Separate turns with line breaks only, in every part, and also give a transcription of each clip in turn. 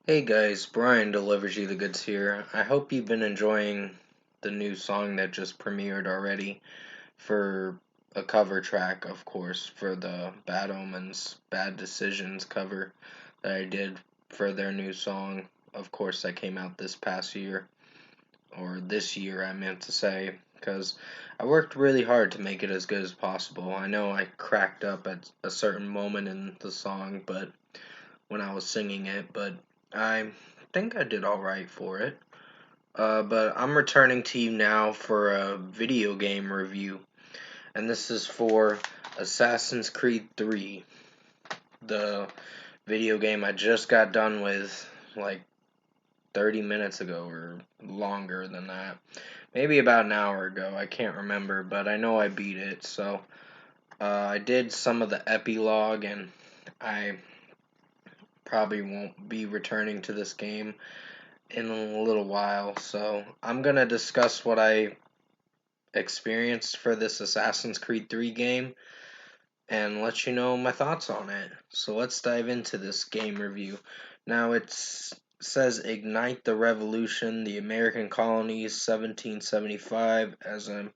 Hey guys, Brian delivers you the goods here. I hope you've been enjoying the new song that just premiered already for a cover track, of course, for the Bad Omens Bad Decisions cover that I did for their new song. Of course, that came out this past year, or this year, I meant to say, because I worked really hard to make it as good as possible. I know I cracked up at a certain moment in the song, but when I was singing it, but I think I did alright for it. But I'm returning to you now for a video game review, and this is for Assassin's Creed 3, the video game I just got done with like 30 minutes ago or longer than that. Maybe about an hour ago, I can't remember, but I know I beat it, so I did some of the epilogue, and I probably won't be returning to this game in a little while, so I'm gonna discuss what I experienced for this Assassin's Creed 3 game and let you know my thoughts on it. So let's dive into this game review. Now it says Ignite the Revolution, the American colonies, 1775, as a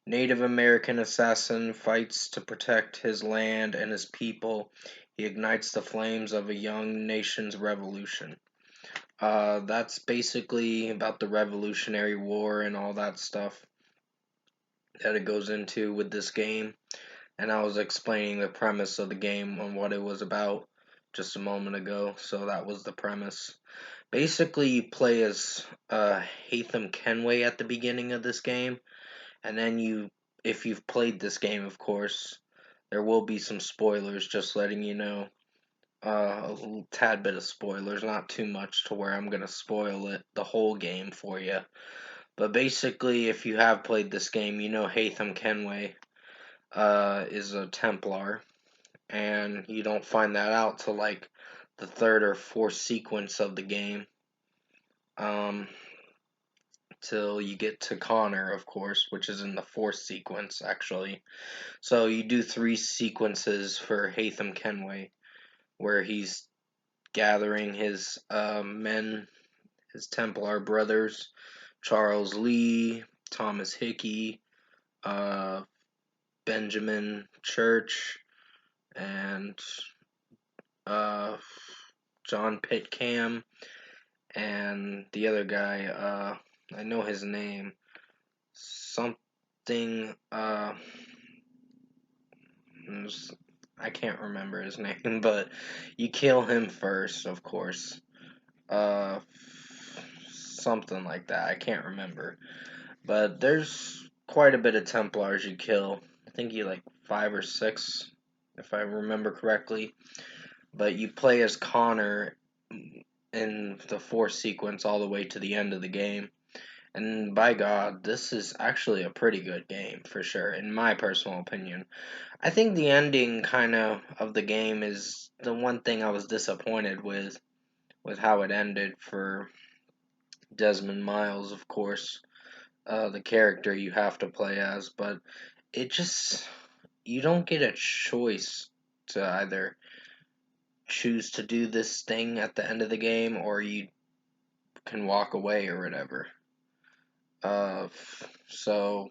Native American assassin fights to protect his land and his people. He ignites the flames of a young nation's revolution. That's basically about the Revolutionary War and all that stuff that it goes into with this game. And I was explaining the premise of the game and what it was about just a moment ago, so that was the premise. Basically, you play as Haytham Kenway at the beginning of this game, and then if you've played this game, of course, there will be some spoilers, just letting you know. A little tad bit of spoilers, not too much to where I'm gonna spoil it the whole game for you. But basically, if you have played this game, you know Haytham Kenway is a Templar, and you don't find that out till like the third or fourth sequence of the game. Um, till you get to Connor, of course, which is in the fourth sequence actually. So you do three sequences for Haytham Kenway, where he's gathering his men, his Templar brothers, Charles Lee, Thomas Hickey, uh, Benjamin Church, and uh, John Pitcam, and the other guy. I know his name. Something. I can't remember his name, but you kill him first, of course. Uh, Something like that. I can't remember. But there's quite a bit of Templars you kill. I think you like 5 or 6, if I remember correctly. But you play as Connor in the fourth sequence all the way to the end of the game. And by God, this is actually a pretty good game for sure, in my personal opinion. I think the ending of the game is the one thing I was disappointed with how it ended for Desmond Miles, of course, the character you have to play as, but it just, you don't get a choice to either choose to do this thing at the end of the game or you can walk away or whatever. Uh, so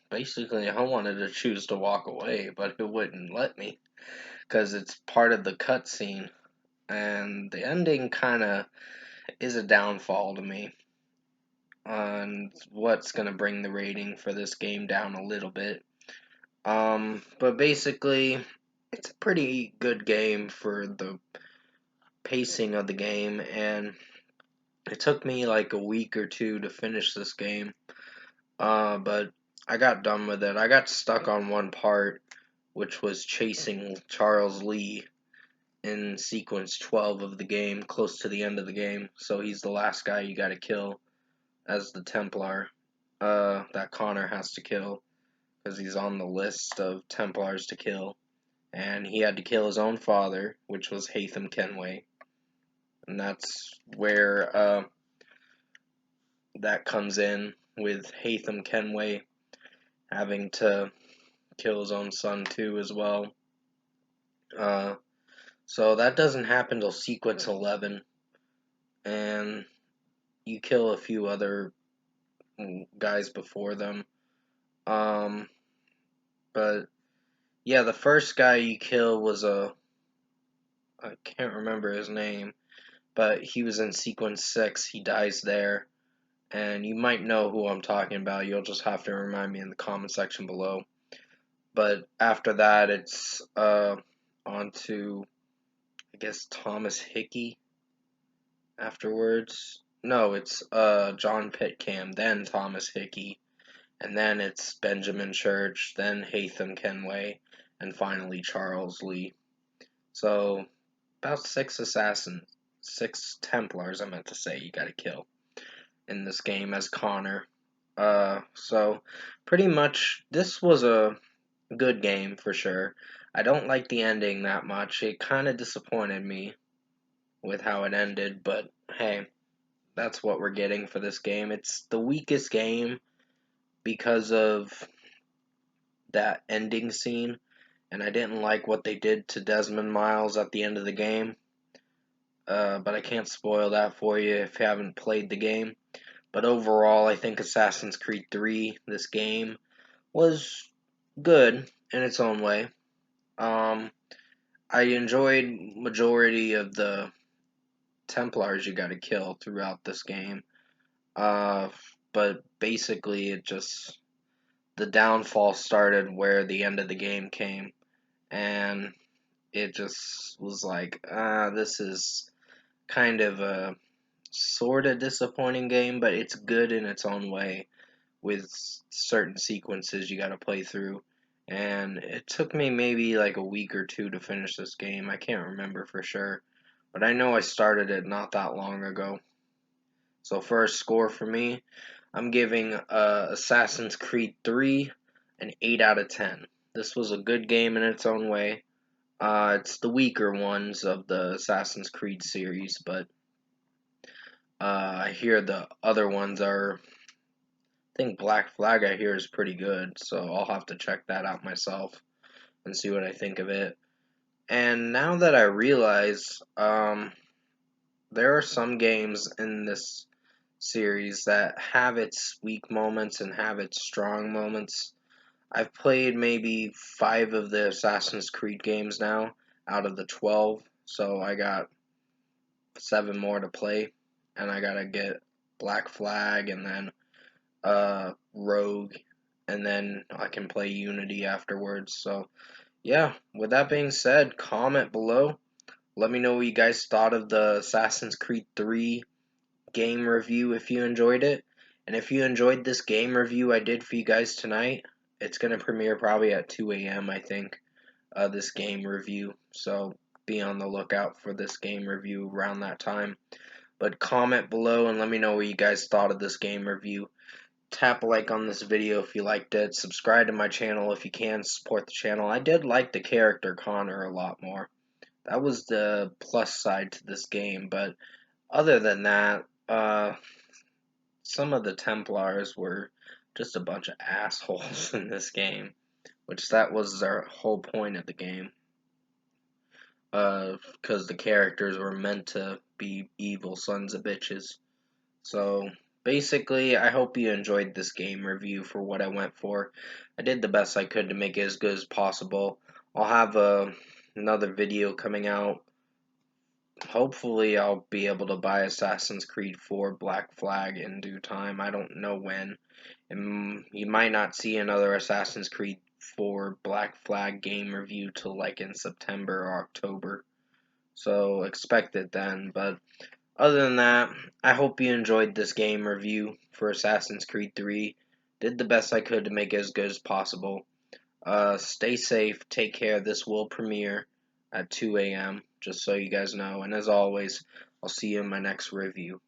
basically, I wanted to choose to walk away, but it wouldn't let me because it's part of the cutscene, and the ending kind of is a downfall to me on what's gonna bring the rating for this game down a little bit. But basically, it's a pretty good game for the pacing of the game, and it took me like a week or two to finish this game. But I got done with it. I got stuck on one part, which was chasing Charles Lee in sequence 12 of the game, close to the end of the game. So he's the last guy you gotta kill as the Templar, that Connor has to kill, because he's on the list of Templars to kill. And he had to kill his own father, which was Haytham Kenway. And that's where that comes in, with Haytham Kenway having to kill his own son too as well. Uh, so that doesn't happen till sequence 11, and you kill a few other guys before them. Um, but yeah, the first guy you kill was I can't remember his name, but he was in sequence 6. He dies there, and you might know who I'm talking about. You'll just have to remind me in the comment section below. But after that, it's on to, I guess, Thomas Hickey afterwards. No, it's John Pitcam, then Thomas Hickey, and then it's Benjamin Church, then Haytham Kenway, and finally Charles Lee. So about 6 Templars, I meant to say, you gotta kill in this game as Connor. So pretty much this was a good game for sure. I don't like the ending that much. It kind of disappointed me with how it ended, but hey, that's what we're getting for this game. It's the weakest game because of that ending scene, and I didn't like what they did to Desmond Miles at the end of the game. But I can't spoil that for you if you haven't played the game. But overall, I think Assassin's Creed 3, this game, was good in its own way. I enjoyed majority of the Templars you got to kill throughout this game. Uh, but basically, the downfall started where the end of the game came, and it just was like, this is kind of a sort of disappointing game, but it's good in its own way with certain sequences you got to play through. And it took me maybe like a week or two to finish this game. I can't remember for sure, but I know I started it not that long ago. So for a score for me, I'm giving Assassin's Creed 3 an 8 out of 10. This was a good game in its own way. It's the weaker ones of the Assassin's Creed series, but I hear the other ones are. I think Black Flag I hear is pretty good, so I'll have to check that out myself and see what I think of it. And now that I realize, there are some games in this series that have its weak moments and have its strong moments. I've played maybe 5 of the Assassin's Creed games now out of the 12, so I got 7 more to play, and I gotta get Black Flag and then Rogue, and then I can play Unity afterwards. So yeah, with that being said, comment below. Let me know what you guys thought of the Assassin's Creed 3 game review if you enjoyed it. And if you enjoyed this game review I did for you guys tonight, it's going to premiere probably at 2 a.m. I think, this game review. So be on the lookout for this game review around that time. But comment below and let me know what you guys thought of this game review. Tap a like on this video if you liked it. Subscribe to my channel if you can. Support the channel. I did like the character Connor a lot more. That was the plus side to this game. But other than that, some of the Templars were just a bunch of assholes in this game. Which that was their whole point of the game. Because the characters were meant to be evil sons of bitches. So basically, I hope you enjoyed this game review for what I went for. I did the best I could to make it as good as possible. I'll have another video coming out. Hopefully, I'll be able to buy Assassin's Creed 4 Black Flag in due time. I don't know when. And you might not see another Assassin's Creed 4 Black Flag game review till like in September or October. So expect it then, but other than that, I hope you enjoyed this game review for Assassin's Creed 3. Did the best I could to make it as good as possible. Stay safe, take care. This will premiere at 2 a.m., just so you guys know. And as always, I'll see you in my next review.